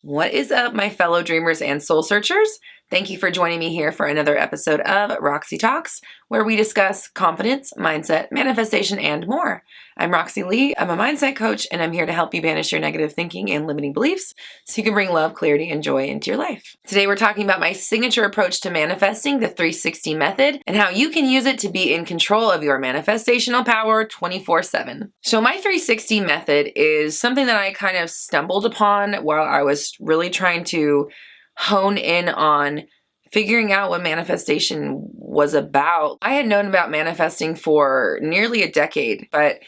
What is up, my fellow dreamers and soul searchers? Thank you for joining me here for another episode of Roxy Talks, where we discuss confidence, mindset, manifestation, and more. I'm Roxy Lee. I'm a mindset coach, and I'm here to help you banish your negative thinking and limiting beliefs so you can bring love, clarity, and joy into your life. Today, we're talking about my signature approach to manifesting, the 360 method, and how you can use it to be in control of your manifestational power 24/7. So my 360 method is something that I kind of stumbled upon while I was really trying to hone in on figuring out what manifestation was about. I had known about manifesting for nearly a decade, but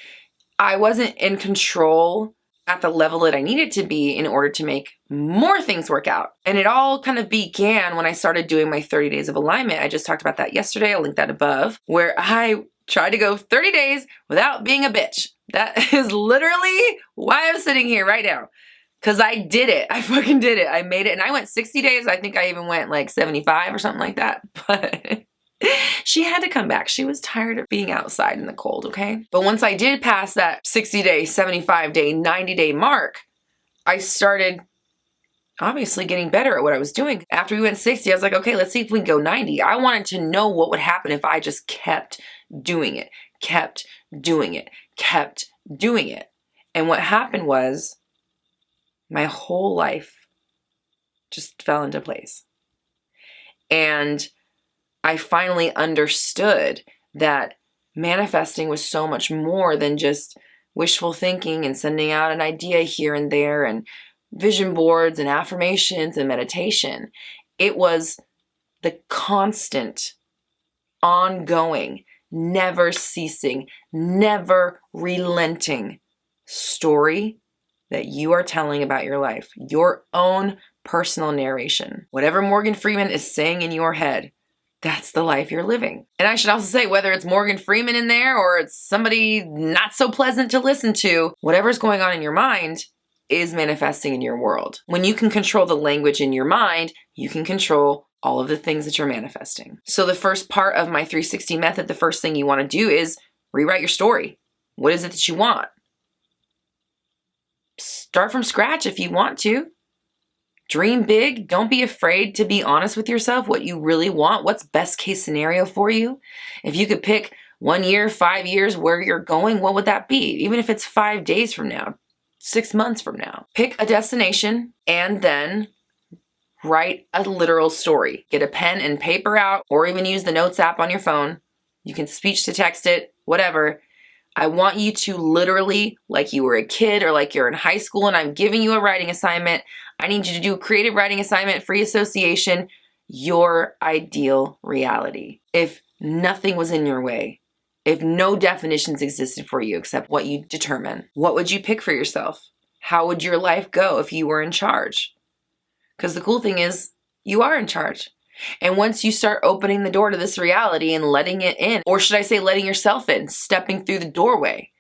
I wasn't in control at the level that I needed to be in order to make more things work out. And it all kind of began when I started doing my 30 days of alignment. I just talked about that yesterday. I'll link that above, where I tried to go 30 days without being a bitch. That is literally why I'm sitting here right now. Because I did it. I fucking did it. I made it. And I went 60 days. I think I even went like 75 or something like that. But she had to come back. She was tired of being outside in the cold, okay? But once I did pass that 60-day, 75-day, 90-day mark, I started obviously getting better at what I was doing. After we went 60, I was like, okay, let's see if we can go 90. I wanted to know what would happen if I just kept doing it, kept doing it, kept doing it. And what happened was, my whole life just fell into place. And I finally understood that manifesting was so much more than just wishful thinking and sending out an idea here and there and vision boards and affirmations and meditation. It was the constant, ongoing, never ceasing, never relenting story that you are telling about your life, your own personal narration. Whatever Morgan Freeman is saying in your head, that's the life you're living. And I should also say, whether it's Morgan Freeman in there or it's somebody not so pleasant to listen to, whatever's going on in your mind is manifesting in your world. When you can control the language in your mind, you can control all of the things that you're manifesting. So the first part of my 360 method, the first thing you want to do is rewrite your story. What is it that you want? Start from scratch if you want to. Dream big. Don't be afraid to be honest with yourself, what you really want, what's best case scenario for you. If you could pick 1 year, 5 years, where you're going, what would that be? Even if it's 5 days from now, 6 months from now. Pick a destination and then write a literal story. Get a pen and paper out, or even use the notes app on your phone. You can speech to text it, whatever. I want you to literally, like you were a kid or like you're in high school and I'm giving you a writing assignment, I need you to do a creative writing assignment, free association, your ideal reality. If nothing was in your way, if no definitions existed for you except what you determine, what would you pick for yourself? How would your life go if you were in charge? Because the cool thing is, you are in charge. And once you start opening the door to this reality and letting it in, or should I say letting yourself in, stepping through the doorway,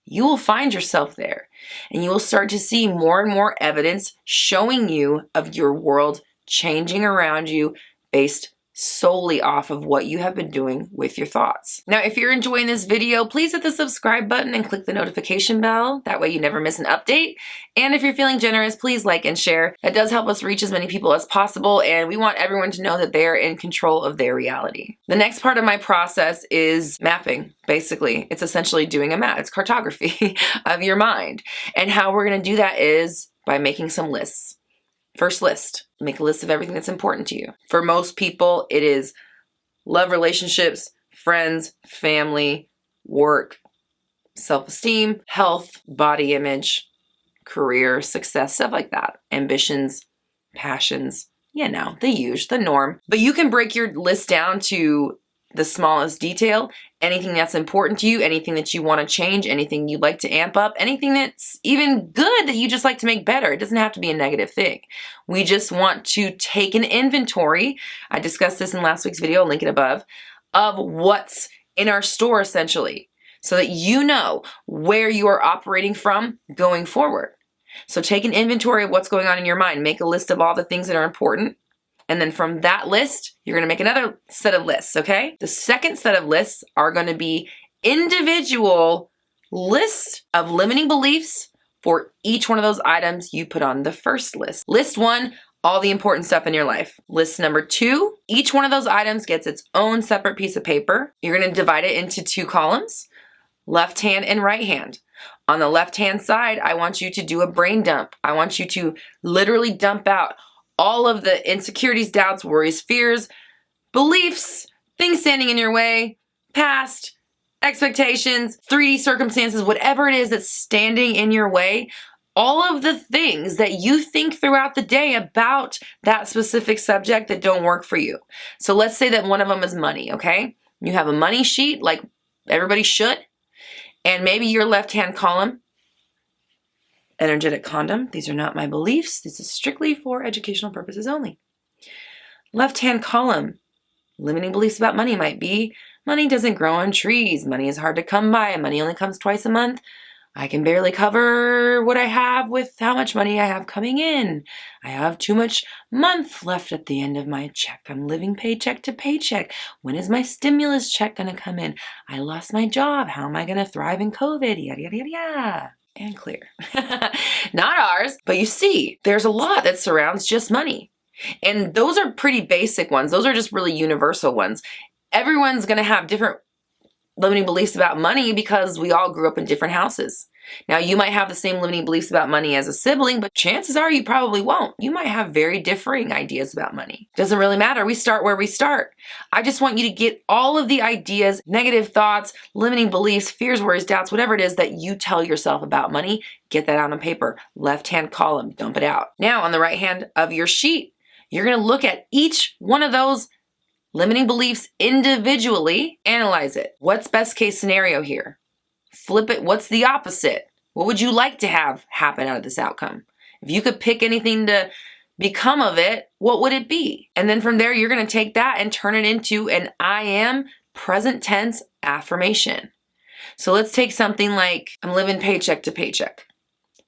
you will find yourself there. And you will start to see more and more evidence showing you of your world changing around you based solely off of what you have been doing with your thoughts. Now, if you're enjoying this video, please hit the subscribe button and click the notification bell. That way you never miss an update. And if you're feeling generous, please like and share. That does help us reach as many people as possible, and we want everyone to know that they're in control of their reality. The next part of my process is mapping. Basically, it's essentially doing a map. It's cartography of your mind. And how we're going to do that is by making some lists. First list, make a list of everything that's important to you. For most people, it is love, relationships, friends, family, work, self-esteem, health, body image, career, success, stuff like that. Ambitions, passions, the usual, the norm. But you can break your list down to the smallest detail, anything that's important to you, anything that you want to change, anything you'd like to amp up, anything that's even good that you just like to make better. It doesn't have to be a negative thing. We just want to take an inventory. I discussed this in last week's video, I'll link it above, of what's in our store essentially, so that you know where you are operating from going forward. So take an inventory of what's going on in your mind. Make a list of all the things that are important. And then from that list, you're going to make another set of lists, okay? The second set of lists are going to be individual lists of limiting beliefs for each one of those items you put on the first list. List 1, all the important stuff in your life. List number 2, each one of those items gets its own separate piece of paper. You're going to divide it into 2 columns, left hand and right hand. On the left hand side, I want you to do a brain dump. I want you to literally dump out all of the insecurities, doubts, worries, fears, beliefs, things standing in your way, past, expectations, 3D circumstances, whatever it is that's standing in your way. All of the things that you think throughout the day about that specific subject that don't work for you. So let's say that one of them is money, okay? You have a money sheet like everybody should, and maybe your left-hand column, energetic condom. These are not my beliefs. This is strictly for educational purposes only. Left-hand column, limiting beliefs about money might be, money doesn't grow on trees. Money is hard to come by. Money only comes twice a month. I can barely cover what I have with how much money I have coming in. I have too much month left at the end of my check. I'm living paycheck to paycheck. When is my stimulus check going to come in? I lost my job. How am I going to thrive in COVID? Yada, yada, yada, yada. And clear. Not ours, but you see, there's a lot that surrounds just money. And those are pretty basic ones. Those are just really universal ones. Everyone's going to have different limiting beliefs about money because we all grew up in different houses. Now, you might have the same limiting beliefs about money as a sibling, but chances are you probably won't. You might have very differing ideas about money. Doesn't really matter. We start where we start. I just want you to get all of the ideas, negative thoughts, limiting beliefs, fears, worries, doubts, whatever it is that you tell yourself about money, get that out on paper. Left-hand column, dump it out. Now, on the right hand of your sheet, you're going to look at each one of those limiting beliefs individually, analyze it. What's best case scenario here? Flip it. What's the opposite? What would you like to have happen out of this outcome? If you could pick anything to become of it, what would it be? And then from there, you're going to take that and turn it into an I am present tense affirmation. So let's take something like, I'm living paycheck to paycheck.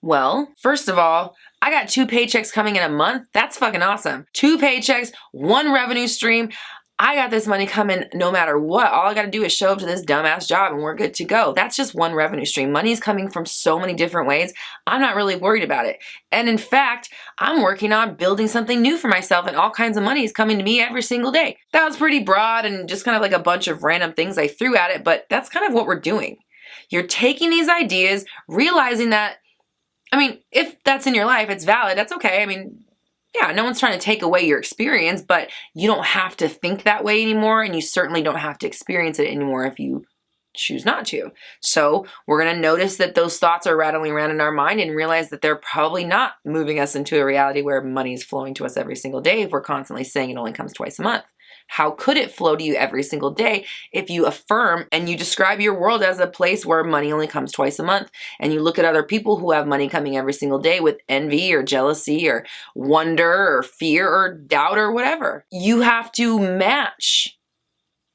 Well, first of all, I got 2 paychecks coming in a month. That's fucking awesome. 2 paychecks, 1 revenue stream. I got this money coming no matter what. All I got to do is show up to this dumbass job and we're good to go. That's just 1 revenue stream. Money is coming from so many different ways. I'm not really worried about it. And in fact, I'm working on building something new for myself and all kinds of money is coming to me every single day. That was pretty broad and just kind of like a bunch of random things I threw at it, but that's kind of what we're doing. You're taking these ideas, realizing that, if that's in your life, it's valid. That's okay. Yeah, no one's trying to take away your experience, but you don't have to think that way anymore, and you certainly don't have to experience it anymore if you choose not to. So we're going to notice that those thoughts are rattling around in our mind and realize that they're probably not moving us into a reality where money is flowing to us every single day if we're constantly saying it only comes twice a month. How could it flow to you every single day if you affirm and you describe your world as a place where money only comes twice a month, and you look at other people who have money coming every single day with envy or jealousy or wonder or fear or doubt or whatever? You have to match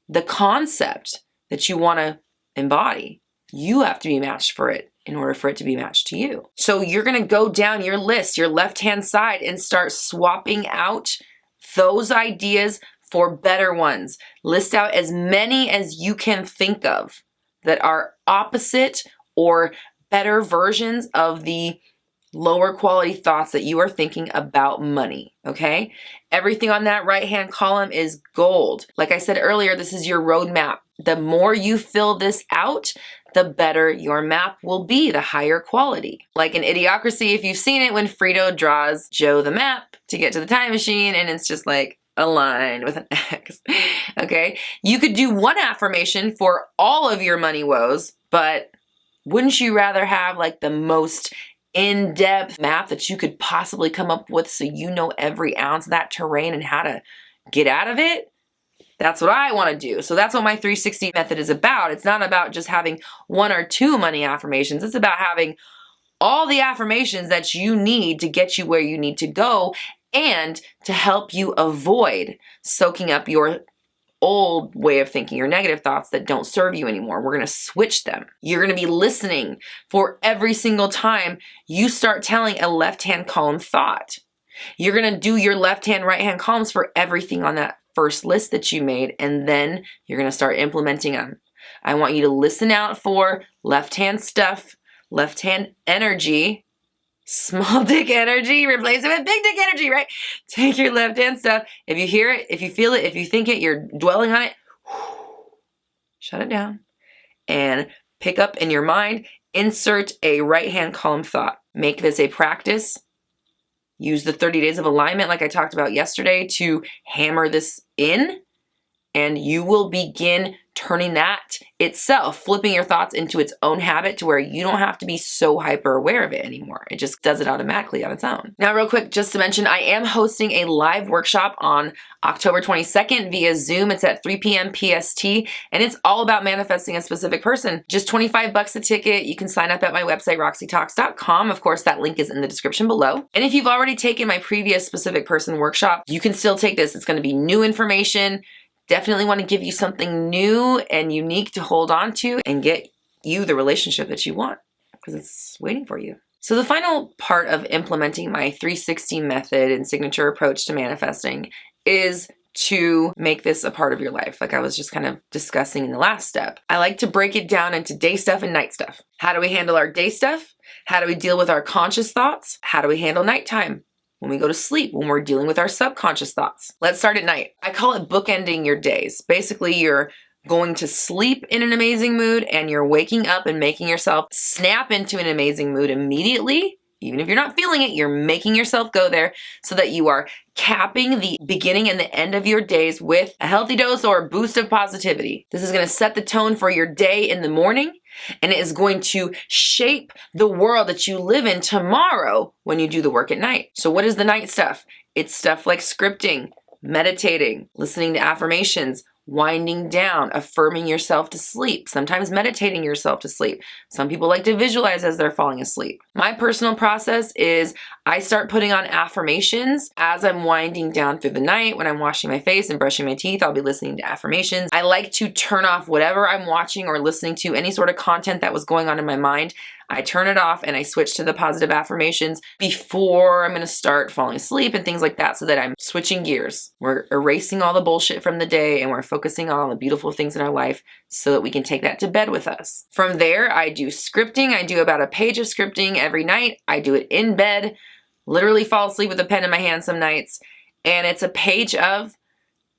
the concept that you want to embody. You have to be matched for it in order for it to be matched to you. So you're going to go down your list, your left-hand side, and start swapping out those ideas for better ones. List out as many as you can think of that are opposite or better versions of the lower quality thoughts that you are thinking about money, okay? Everything on that right-hand column is gold. Like I said earlier, this is your roadmap. The more you fill this out, the better your map will be, the higher quality. Like in Idiocracy, if you've seen it, when Frito draws Joe the map to get to the time machine, and it's just like a line with an X, okay? You could do 1 affirmation for all of your money woes, but wouldn't you rather have like the most in-depth map that you could possibly come up with so you know every ounce of that terrain and how to get out of it? That's what I want to do. So that's what my 360 method is about. It's not about just having 1 or 2 money affirmations. It's about having all the affirmations that you need to get you where you need to go and to help you avoid soaking up your old way of thinking, your negative thoughts that don't serve you anymore. We're going to switch them. You're going to be listening for every single time you start telling a left-hand column thought. You're going to do your left-hand, right-hand columns for everything on that first list that you made, and then you're going to start implementing them. I want you to listen out for left-hand stuff, left-hand energy, small dick energy, replace it with big dick energy, right? Take your left hand stuff. If you hear it, if you feel it, if you think it, you're dwelling on it, shut it down and pick up in your mind, insert a right hand column thought. Make this a practice. Use the 30 days of alignment like I talked about yesterday to hammer this in, and you will begin turning that itself, flipping your thoughts into its own habit to where you don't have to be so hyper aware of it anymore. It just does it automatically on its own. Now, real quick, just to mention, I am hosting a live workshop on October 22nd via Zoom. It's at 3 p.m. PST, and it's all about manifesting a specific person. Just $25 a ticket. You can sign up at my website, roxytalks.com. Of course, that link is in the description below. And if you've already taken my previous specific person workshop, you can still take this. It's going to be new information. Definitely want to give you something new and unique to hold on to and get you the relationship that you want, because it's waiting for you. So the final part of implementing my 360 method and signature approach to manifesting is to make this a part of your life, like I was just kind of discussing in the last step. I like to break it down into day stuff and night stuff. How do we handle our day stuff? How do we deal with our conscious thoughts? How do we handle nighttime? When we go to sleep, when we're dealing with our subconscious thoughts. Let's start at night. I call it bookending your days. Basically, you're going to sleep in an amazing mood and you're waking up and making yourself snap into an amazing mood immediately. Even if you're not feeling it, you're making yourself go there so that you are capping the beginning and the end of your days with a healthy dose or a boost of positivity. This is going to set the tone for your day in the morning, and it is going to shape the world that you live in tomorrow when you do the work at night. So what is the night stuff? It's stuff like scripting, meditating, listening to affirmations, winding down, affirming yourself to sleep, sometimes meditating yourself to sleep. Some people like to visualize as they're falling asleep. My personal process is I start putting on affirmations as I'm winding down through the night. When I'm washing my face and brushing my teeth, I'll be listening to affirmations. I like to turn off whatever I'm watching or listening to, any sort of content that was going on in my mind. I turn it off and I switch to the positive affirmations before I'm going to start falling asleep and things like that, so that I'm switching gears. We're erasing all the bullshit from the day and we're focusing on all the beautiful things in our life so that we can take that to bed with us. From there, I do scripting. I do about a page of scripting every night. I do it in bed, literally fall asleep with a pen in my hand some nights. And it's a page of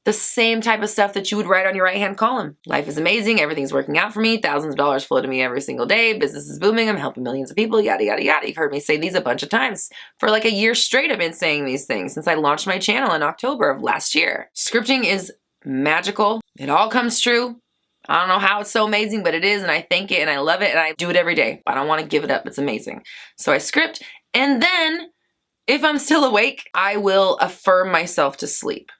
the same type of stuff that you would write on your right-hand column. Life is amazing. Everything's working out for me. Thousands of dollars flow to me every single day. Business is booming. I'm helping millions of people, yada, yada, yada. You've heard me say these a bunch of times. For like a year straight, I've been saying these things since I launched my channel in October of last year. Scripting is magical. It all comes true. I don't know how it's so amazing, but it is, and I thank it, and I love it, and I do it every day. I don't want to give it up. It's amazing. So I script, and then if I'm still awake, I will affirm myself to sleep.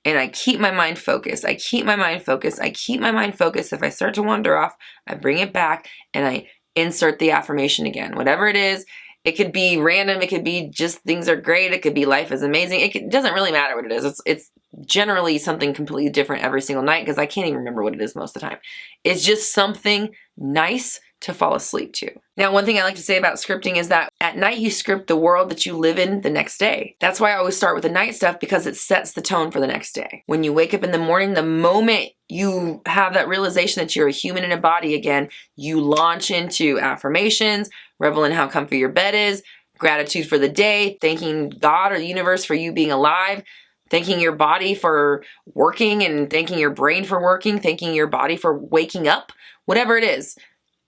And I keep my mind focused. I keep my mind focused. I keep my mind focused. If I start to wander off, I bring it back and I insert the affirmation again. Whatever it is, it could be random. It could be just things are great. It could be life is amazing. It doesn't really matter what it is. It's generally something completely different every single night because I can't even remember what it is most of the time. It's just something nice to fall asleep to. Now, one thing I like to say about scripting is that at night you script the world that you live in the next day. That's why I always start with the night stuff, because it sets the tone for the next day. When you wake up in the morning, the moment you have that realization that you're a human in a body again, you launch into affirmations, revel in how comfy your bed is, gratitude for the day, thanking God or the universe for you being alive, thanking your body for working and thanking your brain for working, thanking your body for waking up, whatever it is.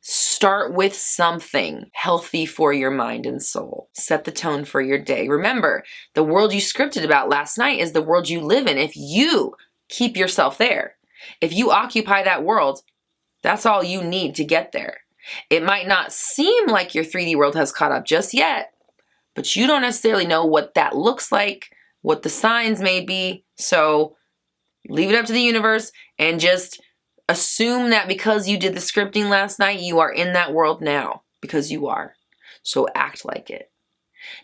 Start with something healthy for your mind and soul. Set the tone for your day. Remember, the world you scripted about last night is the world you live in. If you keep yourself there, if you occupy that world, that's all you need to get there. It might not seem like your 3D world has caught up just yet, but you don't necessarily know what that looks like, what the signs may be. So leave it up to the universe and just assume that because you did the scripting last night, you are in that world now, because you are. So act like it.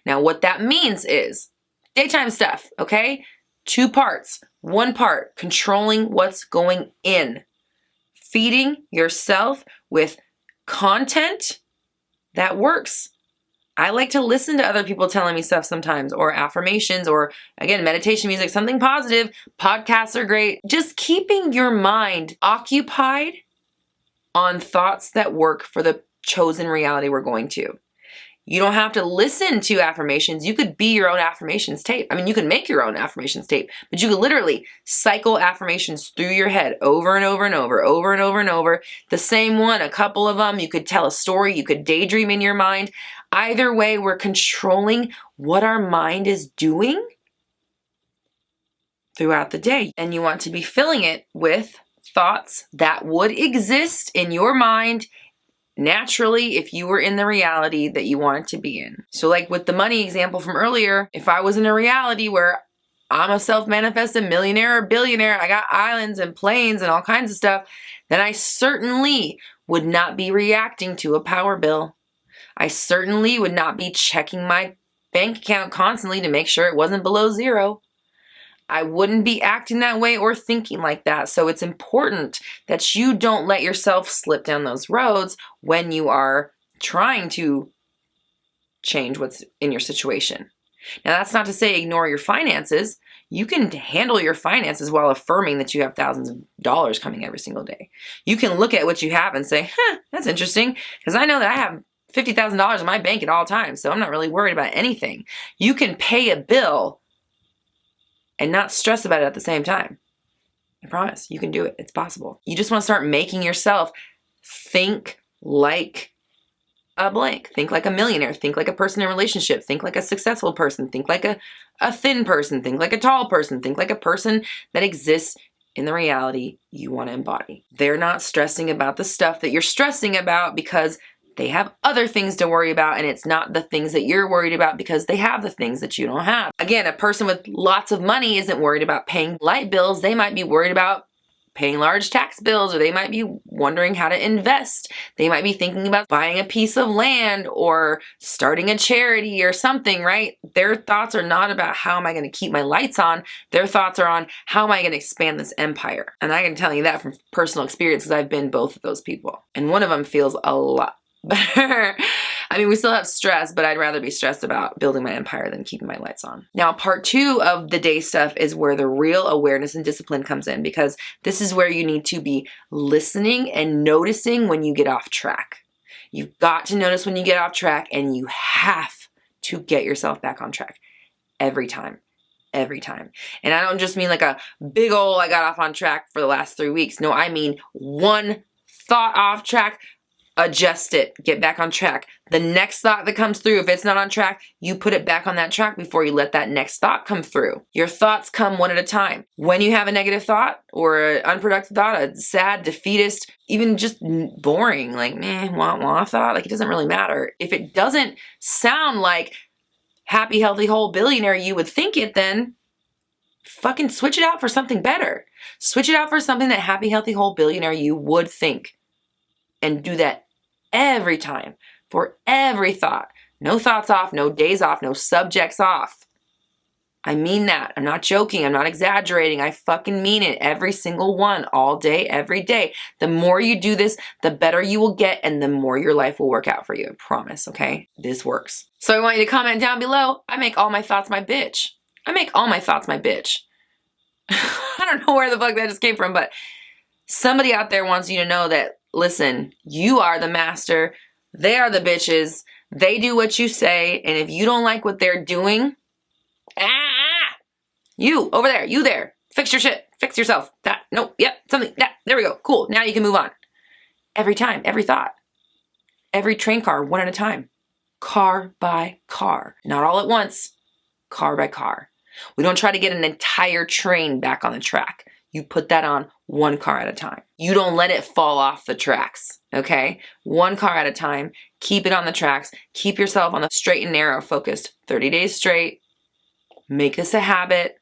Now, what that means is daytime stuff, okay? 2 parts. 1 part, controlling what's going in. Feeding yourself with content that works. I like to listen to other people telling me stuff sometimes, or affirmations, or again, meditation music, something positive. Podcasts are great. Just keeping your mind occupied on thoughts that work for the chosen reality we're going to. You don't have to listen to affirmations. You could be your own affirmations tape. I mean, you can make your own affirmations tape, but you could literally cycle affirmations through your head over and over and over, over and over and over. The same one, a couple of them. You could tell a story. You could daydream in your mind. Either way, we're controlling what our mind is doing throughout the day. And you want to be filling it with thoughts that would exist in your mind naturally if you were in the reality that you wanted to be in. So like with the money example from earlier, if I was in a reality where I'm a self-manifested millionaire or billionaire, I got islands and planes and all kinds of stuff, then I certainly would not be reacting to a power bill. I certainly would not be checking my bank account constantly to make sure it wasn't below zero. I wouldn't be acting that way or thinking like that. So it's important that you don't let yourself slip down those roads when you are trying to change what's in your situation. Now, that's not to say ignore your finances. You can handle your finances while affirming that you have thousands of dollars coming every single day. You can look at what you have and say, that's interesting, because I know that I have $50,000 in my bank at all times, so I'm not really worried about anything. You can pay a bill and not stress about it at the same time. I promise, you can do it. It's possible. You just want to start making yourself think like a blank. Think like a millionaire. Think like a person in a relationship. Think like a successful person. Think like a thin person. Think like a tall person. Think like a person that exists in the reality you want to embody. They're not stressing about the stuff that you're stressing about because they have other things to worry about, and it's not the things that you're worried about because they have the things that you don't have. Again, a person with lots of money isn't worried about paying light bills. They might be worried about paying large tax bills, or they might be wondering how to invest. They might be thinking about buying a piece of land or starting a charity or something, right? Their thoughts are not about how am I going to keep my lights on. Their thoughts are on how am I going to expand this empire. And I can tell you that from personal experience because I've been both of those people. And one of them feels a lot better. I mean, we still have stress, but I'd rather be stressed about building my empire than keeping my lights on. Now, part 2 of the day stuff is where the real awareness and discipline comes in, because this is where you need to be listening and noticing when you get off track. You've got to notice when you get off track, and you have to get yourself back on track every time. Every time. And I don't just mean like a big ol' I got off on track for the last 3 weeks. No, I mean one thought off track, adjust it, get back on track. The next thought that comes through, if it's not on track, you put it back on that track before you let that next thought come through. Your thoughts come one at a time. When you have a negative thought or an unproductive thought, a sad, defeatist, even just boring, like, wah thought, like it doesn't really matter. If it doesn't sound like happy, healthy, whole billionaire you would think it, then fucking switch it out for something better. Switch it out for something that happy, healthy, whole billionaire you would think. And do that every time, for every thought. No thoughts off, no days off, no subjects off. I mean that. I'm not joking. I'm not exaggerating. I fucking mean it. Every single one, all day, every day. The more you do this, the better you will get, and the more your life will work out for you. I promise, okay? This works. So I want you to comment down below. I make all my thoughts my bitch. I make all my thoughts my bitch. I don't know where the fuck that just came from, but somebody out there wants you to know that, listen, you are the master. They are the bitches. They do what you say. And if you don't like what they're doing, you over there, you there, fix your shit, fix yourself. That, no, yep, something, that, there we go. Cool. Now you can move on. Every time, every thought, every train car, one at a time, car by car, not all at once, car by car. We don't try to get an entire train back on the track. You put that on one car at a time. You don't let it fall off the tracks, okay? One car at a time. Keep it on the tracks. Keep yourself on the straight and narrow focused 30 days straight. Make this a habit,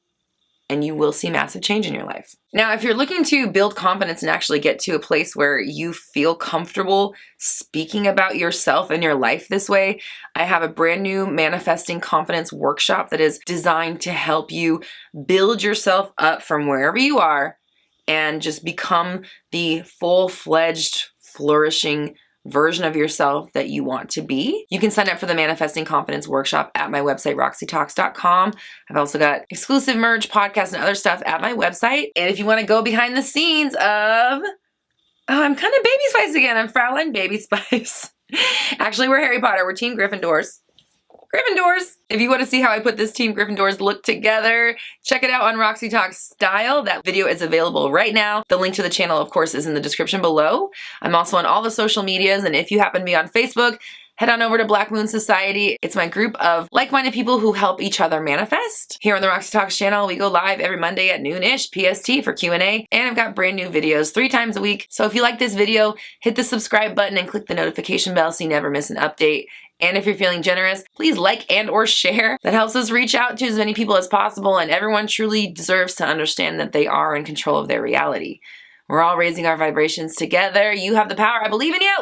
and you will see massive change in your life. Now, if you're looking to build confidence and actually get to a place where you feel comfortable speaking about yourself and your life this way, I have a brand new manifesting confidence workshop that is designed to help you build yourself up from wherever you are and just become the full-fledged, flourishing version of yourself that you want to be. You can sign up for the Manifesting Confidence Workshop at my website, roxytalks.com. I've also got exclusive merch, podcasts, and other stuff at my website. And if you want to go behind the scenes of, I'm kind of Baby Spice again. I'm Fraulein Baby Spice. Actually, we're Harry Potter. We're Team Gryffindors. Gryffindors! If you want to see how I put this Team Gryffindors look together, check it out on Roxy Talks Style. That video is available right now. The link to the channel, of course, is in the description below. I'm also on all the social medias, and if you happen to be on Facebook, head on over to Black Moon Society. It's my group of like-minded people who help each other manifest. Here on the Roxy Talks channel, we go live every Monday at noon-ish PST for Q&A, and I've got brand new videos 3 times a week. So if you like this video, hit the subscribe button and click the notification bell so you never miss an update. And if you're feeling generous, please like and or share. That helps us reach out to as many people as possible, and everyone truly deserves to understand that they are in control of their reality. We're all raising our vibrations together. You have the power. I believe in you.